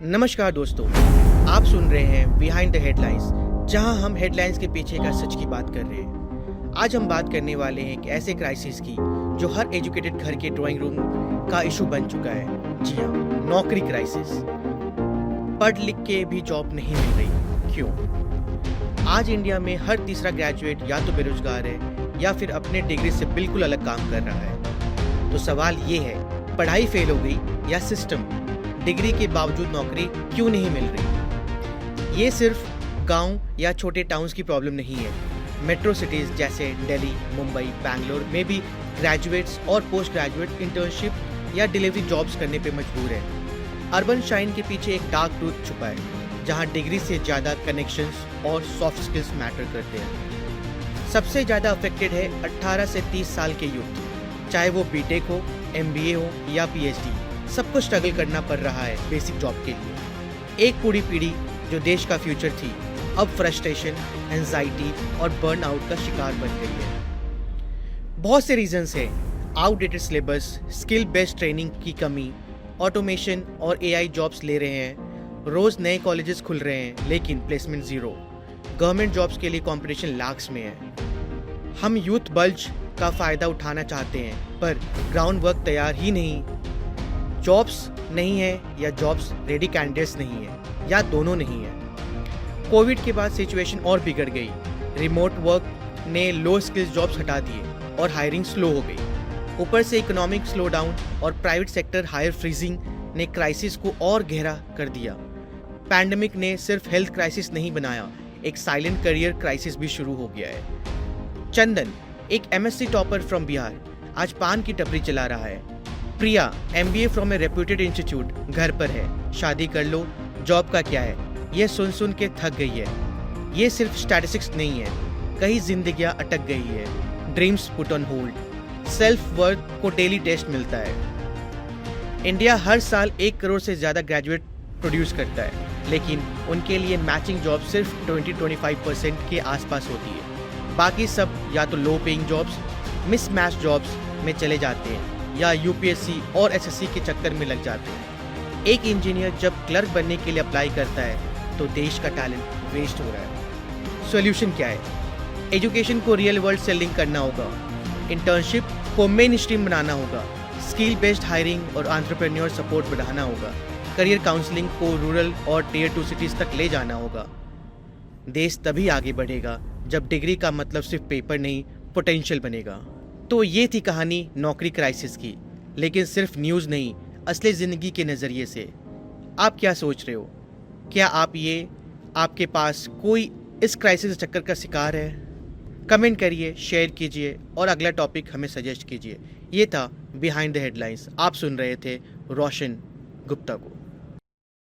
नमस्कार दोस्तों, आप सुन रहे हैं बिहाइंड द हेडलाइंस, जहां हम हेडलाइंस के पीछे का सच की बात कर रहे हैं। आज हम बात करने वाले हैं एक ऐसे क्राइसिस की जो हर एजुकेटेड घर के ड्राइंग रूम का इशू बन चुका है। जी हाँ, नौकरी क्राइसिस। पढ़ लिख के भी जॉब नहीं मिल रही, क्यों? आज इंडिया में हर तीसरा ग्रेजुएट या तो बेरोजगार है या फिर अपने डिग्री से बिल्कुल अलग काम कर रहा है। तो सवाल ये है, पढ़ाई फेल हो गई या सिस्टम? डिग्री के बावजूद नौकरी क्यों नहीं मिल रही? ये सिर्फ गांव या छोटे टाउन्स की प्रॉब्लम नहीं है। मेट्रो सिटीज जैसे दिल्ली, मुंबई, बैंगलोर में भी ग्रेजुएट्स और पोस्ट ग्रेजुएट इंटर्नशिप या डिलीवरी जॉब्स करने पे मजबूर है। अर्बन शाइन के पीछे एक डार्क ट्रूथ छुपा है, जहां डिग्री से ज़्यादा कनेक्शंस और सॉफ्ट स्किल्स मैटर करते हैं। सबसे ज़्यादा अफेक्टेड है 18 से 30 साल के यूथ, चाहे वो बीटेक हो, MBA हो या PhD, सबको स्ट्रगल करना पड़ रहा है बेसिक जॉब के लिए। एक पूरी पीढ़ी जो देश का फ्यूचर थी, अब फ्रस्ट्रेशन, एंजाइटी और बर्नआउट का शिकार बन गई है। बहुत से रीजंस हैं, outdated syllabus, skill based training की कमी, ऑटोमेशन और AI जॉब्स ले रहे हैं, रोज नए कॉलेजेस खुल रहे हैं लेकिन प्लेसमेंट जीरो, गवर्नमेंट जॉब्स के लिए कंपटीशन लाख्स में है। हम यूथ बल्ज का फायदा उठाना चाहते हैं, पर ग्राउंड वर्क तैयार ही नहीं। जॉब्स नहीं है या जॉब्स रेडी कैंडिडेट्स नहीं है या दोनों नहीं है। कोविड के बाद सिचुएशन और बिगड़ गई। रिमोट वर्क ने लो स्किल्स जॉब्स हटा दिए और हायरिंग स्लो हो गई। ऊपर से इकोनॉमिक स्लोडाउन और प्राइवेट सेक्टर हायर फ्रीजिंग ने क्राइसिस को और गहरा कर दिया। पैंडेमिक ने सिर्फ हेल्थ क्राइसिस नहीं बनाया, एक साइलेंट करियर क्राइसिस भी शुरू हो गया है। चंदन, एक MSc टॉपर फ्रॉम बिहार, आज पान की टपरी चला रहा है। प्रिया, MBA from A reputed institute, घर पर है। शादी कर लो, जॉब का क्या है, ये सुन सुन के थक गई है। ये सिर्फ स्टैटिस्टिक्स नहीं है, कई जिंदगियां अटक गई है। Dreams put on hold. Self worth को डेली टेस्ट मिलता है। इंडिया हर साल 1 करोड़ से ज़्यादा ग्रेजुएट प्रोड्यूस करता है, लेकिन उनके लिए मैचिंग जॉब सिर्फ 20-25% के आसपास होती है। बाकी सब या तो low paying jobs, mismatch jobs में चले जाते हैं या UPSC और SSC के चक्कर में लग जाते हैं। एक इंजीनियर जब क्लर्क बनने के लिए अप्लाई करता है तो देश का टैलेंट वेस्ट हो रहा है। सॉल्यूशन क्या है? एजुकेशन को रियल वर्ल्ड से लिंक करना होगा, इंटर्नशिप को मेन स्ट्रीम बनाना होगा, स्किल बेस्ड हायरिंग और एंटरप्रेन्योर सपोर्ट बढ़ाना होगा, करियर काउंसलिंग को रूरल और Tier 2 सिटीज़ तक ले जाना होगा। देश तभी आगे बढ़ेगा जब डिग्री का मतलब सिर्फ पेपर नहीं, पोटेंशियल बनेगा। तो ये थी कहानी नौकरी क्राइसिस की, लेकिन सिर्फ न्यूज़ नहीं, असली ज़िंदगी के नज़रिए से। आप क्या सोच रहे हो? क्या आपके पास कोई इस क्राइसिस चक्कर का शिकार है? कमेंट करिए, शेयर कीजिए और अगला टॉपिक हमें सजेस्ट कीजिए। ये था बिहाइंड द हेडलाइंस। आप सुन रहे थे रोशन गुप्ता को।